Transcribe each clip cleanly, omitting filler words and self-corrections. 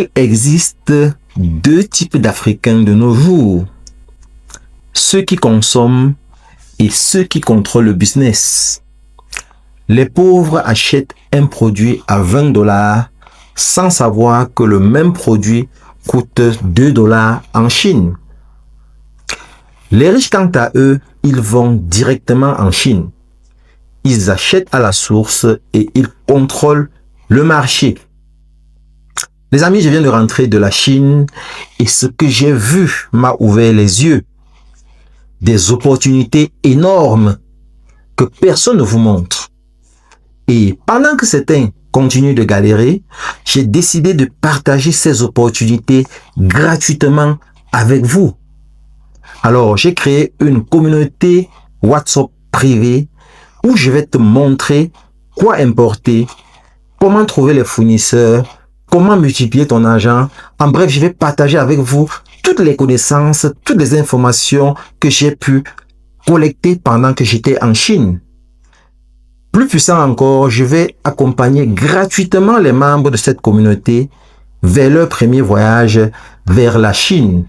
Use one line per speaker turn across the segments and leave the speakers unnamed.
Il existe deux types d'Africains de nos jours. Ceux qui consomment et ceux qui contrôlent le business. Les pauvres achètent un produit à 20 dollars sans savoir que le même produit coûte 2 dollars en Chine. Les riches, quant à eux, ils vont directement en Chine. Ils achètent à la source et ils contrôlent le marché. Les amis, je viens de rentrer de la Chine et ce que j'ai vu m'a ouvert les yeux. Des opportunités énormes que personne ne vous montre. Et pendant que certains continuent de galérer, j'ai décidé de partager ces opportunités gratuitement avec vous. Alors, j'ai créé une communauté WhatsApp privée où je vais te montrer quoi importer, comment trouver les fournisseurs, comment multiplier ton argent. En bref, je vais partager avec vous toutes les connaissances, toutes les informations que j'ai pu collecter pendant que j'étais en Chine. Plus puissant encore, je vais accompagner gratuitement les membres de cette communauté vers leur premier voyage vers la Chine.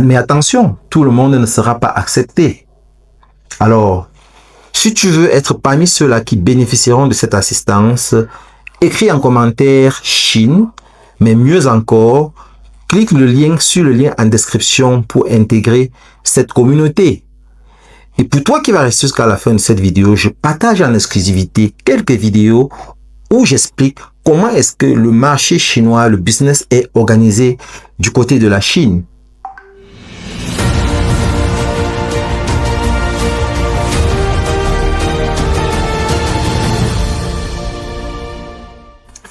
Mais attention, tout le monde ne sera pas accepté. Alors, si tu veux être parmi ceux-là qui bénéficieront de cette assistance, écris en commentaire Chine, mais mieux encore, clique sur le lien en description pour intégrer cette communauté. Et pour toi qui vas rester jusqu'à la fin de cette vidéo, je partage en exclusivité quelques vidéos où j'explique comment est-ce que le marché chinois, le business est organisé du côté de la Chine.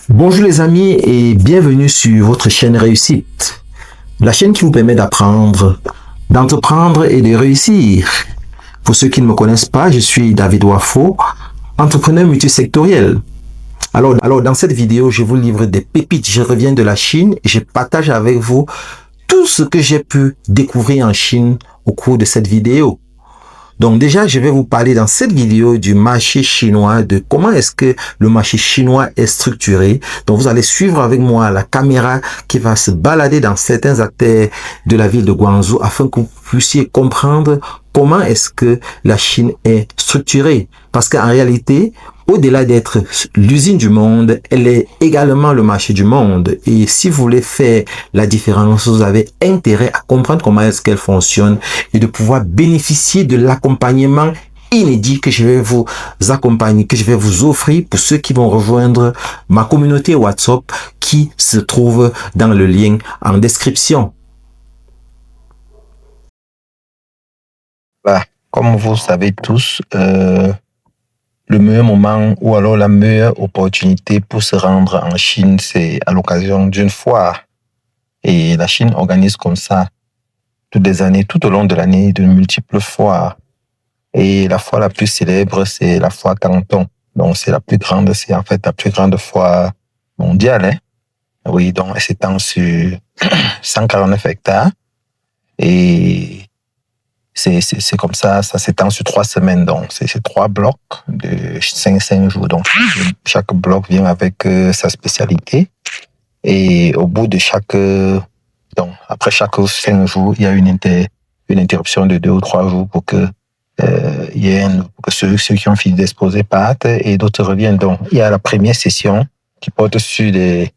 Bonjour les amis et bienvenue sur votre chaîne Réussite. La chaîne qui vous permet d'apprendre, d'entreprendre et de réussir. Pour ceux qui ne me connaissent pas, je suis David Wafo, entrepreneur multisectoriel. Alors dans cette vidéo, je vous livre des pépites. Je reviens de la Chine et je partage avec vous tout ce que j'ai pu découvrir en Chine au cours de cette vidéo. Donc déjà, je vais vous parler dans cette vidéo du marché chinois, de comment est-ce que le marché chinois est structuré. Donc vous allez suivre avec moi la caméra qui va se balader dans certains artères de la ville de Guangzhou afin que vous puissiez comprendre comment est-ce que la Chine est structurée. Parce qu'en réalité, au-delà d'être l'usine du monde, elle est également le marché du monde. Et si vous voulez faire la différence, vous avez intérêt à comprendre comment est-ce qu'elle fonctionne et de pouvoir bénéficier de l'accompagnement inédit que je vais vous accompagner, que je vais vous offrir pour ceux qui vont rejoindre ma communauté WhatsApp qui se trouve dans le lien en description.
Comme vous savez tous, le meilleur moment ou alors la meilleure opportunité pour se rendre en Chine, c'est à l'occasion d'une foire. Et la Chine organise comme ça toutes les années, tout au long de l'année, de multiples foires. Et la foire la plus célèbre, c'est la foire Canton. Donc c'est la plus grande, c'est en fait la plus grande foire mondiale. Hein? Oui, donc elle s'étend sur 149 hectares. Et c'est comme ça s'étend sur 3 semaines. Donc, c'est 3 blocs de 5 jours. Donc, chaque bloc vient avec sa spécialité. Et au bout de après chaque 5 jours, il y a une interruption de 2 ou 3 jours pour que ceux qui ont fini d'exposer partent et d'autres reviennent. Donc, il y a la première session qui porte sur les...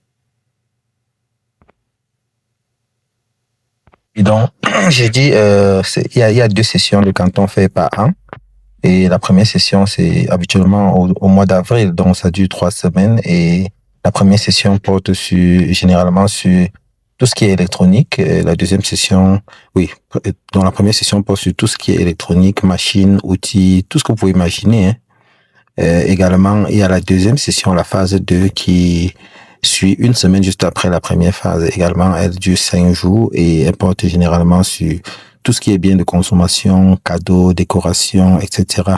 Et donc, j'ai dit, il y a 2 sessions le canton fait par an. Et la première session, c'est habituellement au mois d'avril, donc ça dure 3 semaines. Et la première session porte généralement sur tout ce qui est électronique. Et la deuxième session, donc la première session porte sur tout ce qui est électronique, machines, outils, tout ce que vous pouvez imaginer. Hein. Également, il y a la deuxième session, la phase 2, qui suit une semaine juste après la première phase. Également, elle dure 5 jours et elle porte généralement sur tout ce qui est biens de consommation, cadeaux, décorations, etc.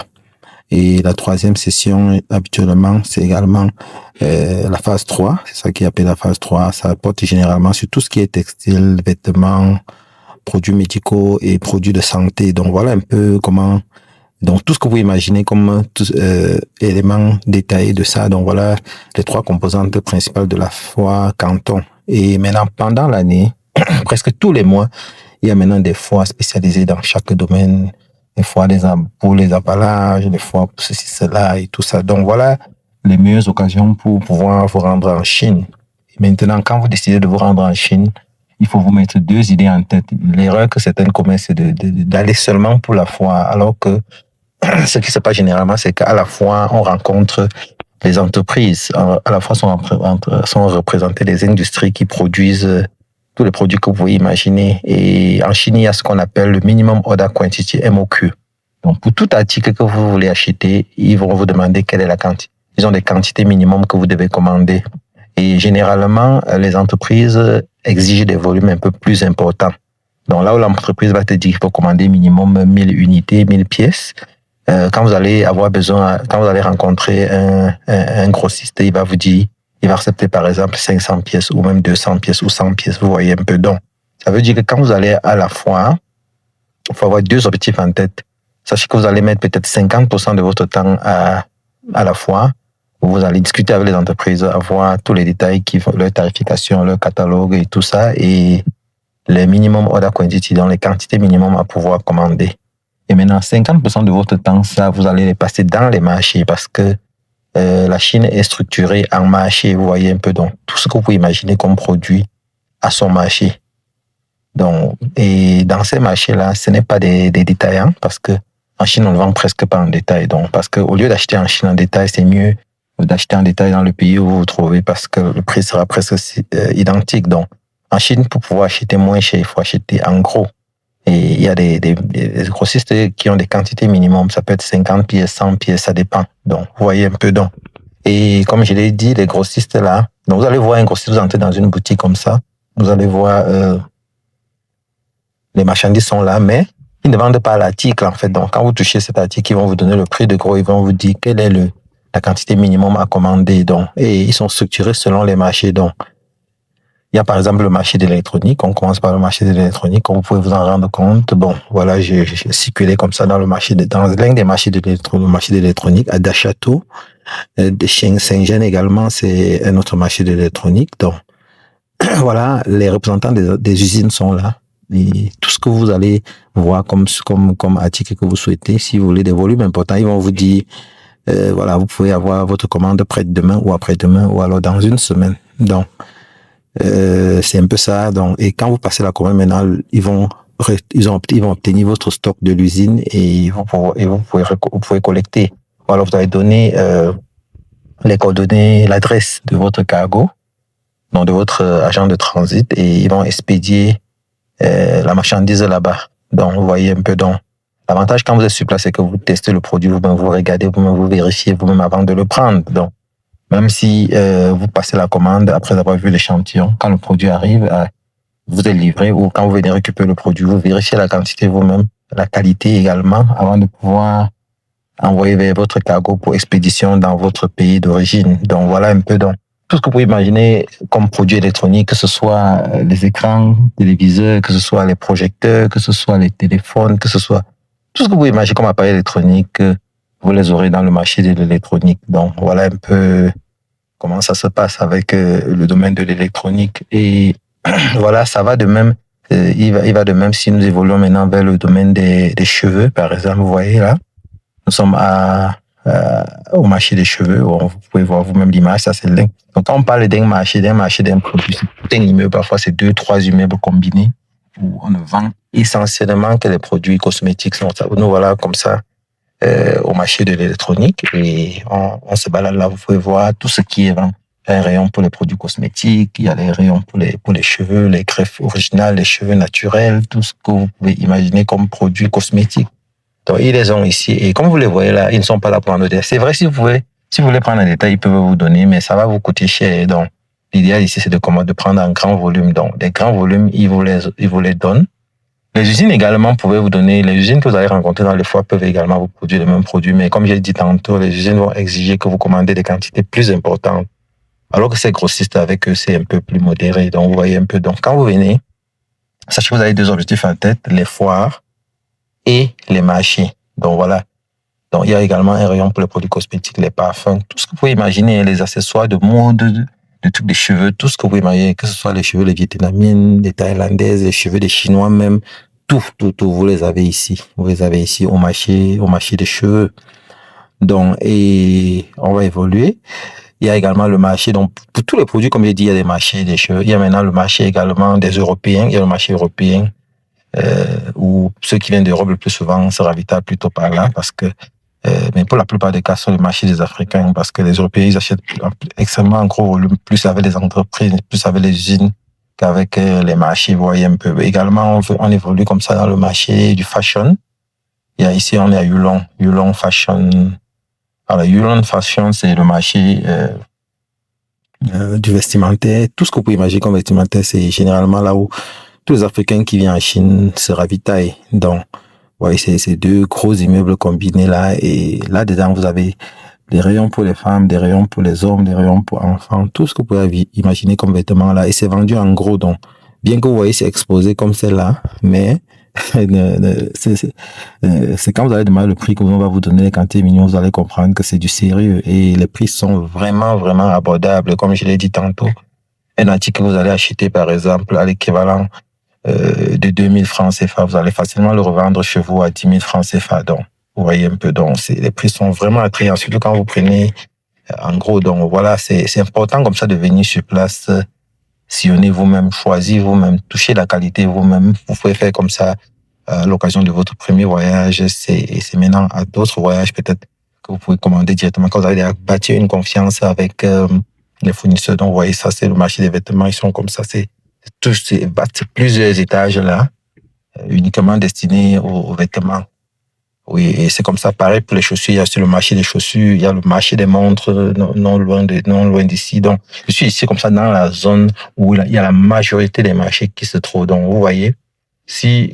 Et la troisième session, habituellement, c'est également la phase 3. C'est ça qui appelle la phase 3. Ça porte généralement sur tout ce qui est textile, vêtements, produits médicaux et produits de santé. Donc voilà un peu comment... Donc, tout ce que vous imaginez comme éléments détaillés de ça. Donc, voilà les 3 composantes principales de la foire Canton. Et maintenant, pendant l'année, presque tous les mois, il y a maintenant des foires spécialisées dans chaque domaine. Des foires pour les emballages, des foires pour ceci, cela et tout ça. Donc voilà les meilleures occasions pour pouvoir vous rendre en Chine. Et maintenant, quand vous décidez de vous rendre en Chine, il faut vous mettre deux idées en tête. L'erreur que certaines commettent, c'est d'aller seulement pour la foire, alors que ce qui se passe généralement, c'est qu'à la foire, on rencontre les entreprises. À la fois sont représentées les industries qui produisent tous les produits que vous pouvez imaginer. Et en Chine, il y a ce qu'on appelle le Minimum Order Quantity, MOQ. Donc, pour tout article que vous voulez acheter, ils vont vous demander quelle est la quantité. Ils ont des quantités minimum que vous devez commander. Et généralement, les entreprises exigent des volumes un peu plus importants. Donc, là où l'entreprise va te dire qu'il faut commander minimum 1000 unités, 1000 pièces, quand vous allez avoir besoin, quand vous allez rencontrer un grossiste, il va vous dire, il va accepter par exemple 500 pièces ou même 200 pièces ou 100 pièces. Vous voyez un peu. Donc, ça veut dire que quand vous allez à la foire, il faut avoir deux objectifs en tête. Sachez que vous allez mettre peut-être 50% de votre temps à la foire, où vous allez discuter avec les entreprises, avoir tous les détails, leur tarification, leur catalogue et tout ça, et les minimum order quantity, donc les quantités minimum à pouvoir commander. Et maintenant, 50% de votre temps, ça, vous allez les passer dans les marchés parce que la Chine est structurée en marché. Vous voyez un peu, donc, tout ce que vous pouvez imaginer comme produit à son marché. Donc, et dans ces marchés-là, ce n'est pas des détaillants parce que en Chine, on ne vend presque pas en détail. Donc, parce que au lieu d'acheter en Chine en détail, c'est mieux d'acheter en détail dans le pays où vous vous trouvez parce que le prix sera presque identique. Donc, en Chine, pour pouvoir acheter moins cher, il faut acheter en gros. Et il y a des grossistes qui ont des quantités minimum. Ça peut être 50 pièces, 100 pièces, ça dépend. Donc, vous voyez un peu. Donc. Et comme je l'ai dit, les grossistes là, donc vous allez voir un grossiste, vous entrez dans une boutique comme ça, vous allez voir les marchandises sont là, mais ils ne vendent pas l'article en fait. Donc, quand vous touchez cet article, ils vont vous donner le prix de gros, ils vont vous dire quelle est la quantité minimum à commander. Donc, et ils sont structurés selon les marchés. Donc, il y a par exemple le marché de l'électronique. On commence par le marché de l'électronique. Comme vous pouvez vous en rendre compte, bon, voilà, j'ai circulé comme ça dans l'un des marchés de l'électronique à Dachâteau, de Saint-Jean également, c'est un autre marché de l'électronique. Donc, voilà, les représentants des usines sont là. Et tout ce que vous allez voir comme article que vous souhaitez, si vous voulez des volumes importants, ils vont vous dire, voilà, vous pouvez avoir votre commande prête demain ou après-demain ou alors dans une semaine. Donc, c'est un peu ça. Donc, et quand vous passez la commande maintenant, ils vont obtenir votre stock de l'usine et vous pouvez collecter. Ou alors vous allez donner les coordonnées, l'adresse de votre cargo, donc de votre agent de transit, et ils vont expédier la marchandise là-bas. Donc, vous voyez un peu. Donc, l'avantage quand vous êtes sur place, c'est que vous testez le produit, vous-même vous regardez, vous-même vous vérifiez vous-même avant de le prendre. Donc, même si vous passez la commande après avoir vu l'échantillon, quand le produit arrive, vous êtes livré, ou quand vous venez récupérer le produit, vous vérifiez la quantité vous-même, la qualité également, avant de pouvoir envoyer vers votre cargo pour expédition dans votre pays d'origine. Donc voilà un peu donc tout ce que vous pouvez imaginer comme produit électronique, que ce soit les écrans téléviseurs, que ce soit les projecteurs, que ce soit les téléphones, que ce soit tout ce que vous pouvez imaginer comme appareil électronique, vous les aurez dans le marché de l'électronique. Donc voilà un peu comment ça se passe avec le domaine de l'électronique. Et voilà, ça va de même. Il va de même si nous évoluons maintenant vers le domaine des cheveux, par exemple. Vous voyez là, nous sommes au marché des cheveux. Vous pouvez voir vous-même l'image, ça c'est le link. Donc quand on parle d'un marché, d'un produit, c'est un immeuble, parfois c'est 2-3 immeubles combinés où on ne vend essentiellement que les produits cosmétiques. Nous voilà comme ça au marché de l'électronique et on se balade là, vous pouvez voir tout ce qui est vendu. Il y a un rayon pour les produits cosmétiques, il y a les rayons pour les cheveux, les greffes originales, les cheveux naturels, tout ce que vous pouvez imaginer comme produits cosmétiques. Donc, ils les ont ici. Et comme vous les voyez là, ils ne sont pas là pour en donner. C'est vrai, si vous voulez prendre un détail, ils peuvent vous donner, mais ça va vous coûter cher. Donc, l'idéal ici, c'est de prendre un grand volume. Donc, des grands volumes, ils vous les donnent. Les usines également pouvaient vous donner, les usines que vous allez rencontrer dans les foires peuvent également vous produire les mêmes produits. Mais comme j'ai dit tantôt, les usines vont exiger que vous commandez des quantités plus importantes. Alors que ces grossistes avec eux, c'est un peu plus modéré. Donc, vous voyez un peu. Donc, quand vous venez, sachez que vous avez deux objectifs en tête, les foires et les marchés. Donc, voilà. Donc, il y a également un rayon pour les produits cosmétiques, les parfums, tout ce que vous pouvez imaginer, les accessoires de mode, de trucs de cheveux, tout ce que vous imaginez, que ce soit les cheveux, les Vietnamiennes, les Thaïlandaises, les cheveux des Chinois même, tout, vous les avez ici. Vous les avez ici au marché des cheveux. Donc, et on va évoluer. Il y a également le marché, donc pour tous les produits, comme j'ai dit, il y a des marchés des cheveux. Il y a maintenant le marché également des Européens. Il y a le marché européen où ceux qui viennent d'Europe le plus souvent se ravitaillent plutôt par là parce que mais pour la plupart des cas, ce sont les marchés des Africains parce que les Européens, ils achètent extrêmement en gros volume, plus avec les entreprises, plus avec les usines qu'avec les marchés, vous voyez un peu. Également, on évolue comme ça dans le marché du fashion. Il y a ici, on est à Yulon Fashion. Alors, Yulon Fashion, c'est le marché du vestimentaire. Tout ce que vous pouvez imaginer comme vestimentaire, c'est généralement là où tous les Africains qui viennent en Chine se ravitaillent. Donc, ouais, c'est deux gros immeubles combinés là. Et là, dedans, vous avez des rayons pour les femmes, des rayons pour les hommes, des rayons pour enfants. Tout ce que vous pouvez imaginer comme vêtements là. Et c'est vendu en gros. Donc, bien que vous voyez, c'est exposé comme celle-là, mais c'est quand vous allez demander le prix que on va vous donner les quantités millions, vous allez comprendre que c'est du sérieux. Et les prix sont vraiment, vraiment abordables. Comme je l'ai dit tantôt, un article que vous allez acheter, par exemple, à l'équivalent de 2000 francs CFA, vous allez facilement le revendre chez vous à 10 000 francs CFA. Donc, vous voyez un peu, donc les prix sont vraiment attrayants, surtout quand vous prenez en gros. Donc, voilà, c'est important comme ça de venir sur place, sillonner vous-même, choisir vous-même, toucher la qualité vous-même. Vous pouvez faire comme ça à l'occasion de votre premier voyage. C'est maintenant à d'autres voyages peut-être que vous pouvez commander directement quand vous avez bâti une confiance avec les fournisseurs. Donc, vous voyez, ça, c'est le marché des vêtements. Ils sont comme ça, c'est plusieurs étages là, uniquement destinés aux vêtements. Oui, et c'est comme ça, pareil pour les chaussures. Il y a aussi le marché des chaussures, il y a le marché des montres non loin d'ici. Donc, je suis ici comme ça dans la zone où il y a la majorité des marchés qui se trouvent. Donc, vous voyez,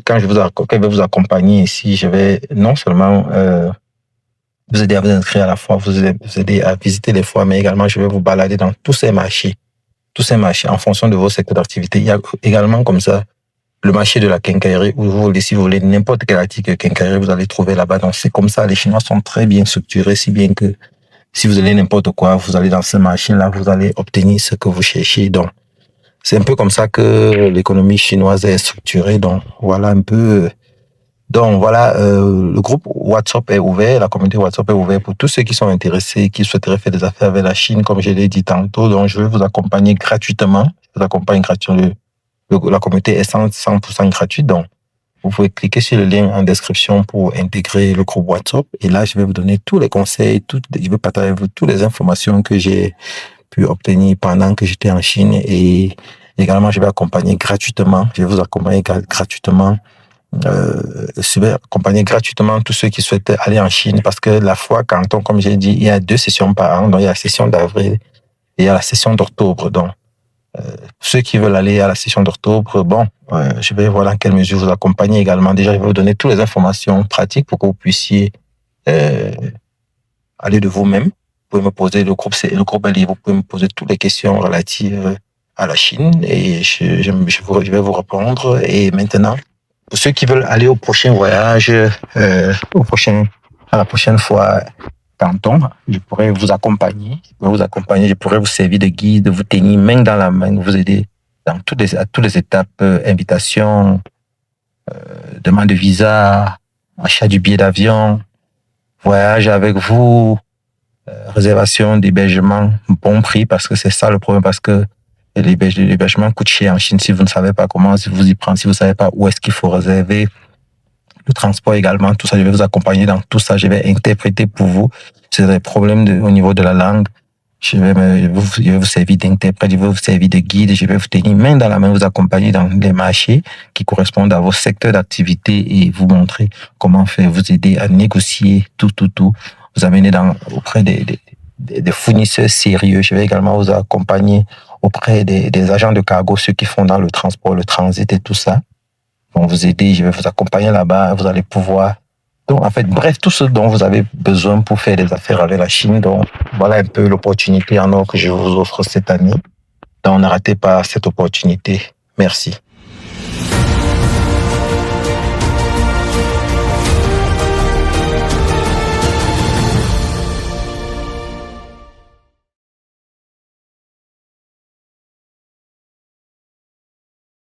quand je vais vous accompagner ici, je vais non seulement vous aider à vous inscrire à la fois, vous aider à visiter les foires, mais également je vais vous balader dans tous ces marchés en fonction de vos secteurs d'activité. Il y a également comme ça le marché de la quincaillerie où si vous voulez n'importe quel article de quincaillerie, vous allez trouver là-bas. Donc c'est comme ça, les Chinois sont très bien structurés, si bien que si vous allez n'importe quoi, vous allez dans ce marché-là, vous allez obtenir ce que vous cherchez. Donc c'est un peu comme ça que l'économie chinoise est structurée. Donc voilà un peu. Donc voilà, le groupe WhatsApp est ouvert, la communauté WhatsApp est ouverte pour tous ceux qui sont intéressés, qui souhaiteraient faire des affaires avec la Chine, comme je l'ai dit tantôt. Donc je vais vous accompagner gratuitement. Je vous accompagne gratuitement. La communauté est 100% gratuite. Donc vous pouvez cliquer sur le lien en description pour intégrer le groupe WhatsApp. Et là, je vais vous donner tous les conseils, je vais partager avec vous toutes les informations que j'ai pu obtenir pendant que j'étais en Chine. Et également, je vais vous accompagner gratuitement je vais accompagner gratuitement tous ceux qui souhaitent aller en Chine parce que la fois Canton, comme j'ai dit, il y a 2 sessions par an. Donc, il y a la session d'avril et il y a la session d'octobre. Donc, ceux qui veulent aller à la session d'octobre, je vais voir dans quelle mesure vous accompagner également. Déjà, je vais vous donner toutes les informations pratiques pour que vous puissiez aller de vous-même. Vous pouvez me poser, le groupe est libre, vous pouvez me poser toutes les questions relatives à la Chine et je vais vous répondre. Et maintenant, pour ceux qui veulent aller au prochain voyage, à la prochaine fois, Canton, je pourrais vous accompagner. Je pourrais vous servir de guide, de vous tenir main dans la main, de vous aider à toutes les étapes, invitation, demande de visa, achat du billet d'avion, voyage avec vous, réservation d'hébergement, bon prix, parce que c'est ça le problème, parce que l'hébergement coûte cher en Chine si vous ne savez pas comment vous y prendre, si vous ne savez pas où est-ce qu'il faut réserver. Le transport également, tout ça, je vais vous accompagner dans tout ça. Je vais interpréter pour vous. Si vous avez des problèmes au niveau de la langue, je vais vous servir d'interprète, je vais vous servir de guide, je vais vous tenir main dans la main, vous accompagner dans les marchés qui correspondent à vos secteurs d'activité et vous montrer comment faire, vous aider à négocier tout. Vous amener auprès des fournisseurs sérieux. Je vais également vous accompagner auprès des agents de cargo, ceux qui font dans le transport, le transit et tout ça. Vont vous aider, je vais vous accompagner là-bas, vous allez pouvoir. Donc, en fait, bref, tout ce dont vous avez besoin pour faire des affaires avec la Chine. Donc, voilà un peu l'opportunité en or que je vous offre cette année. Donc, ne ratez pas cette opportunité. Merci.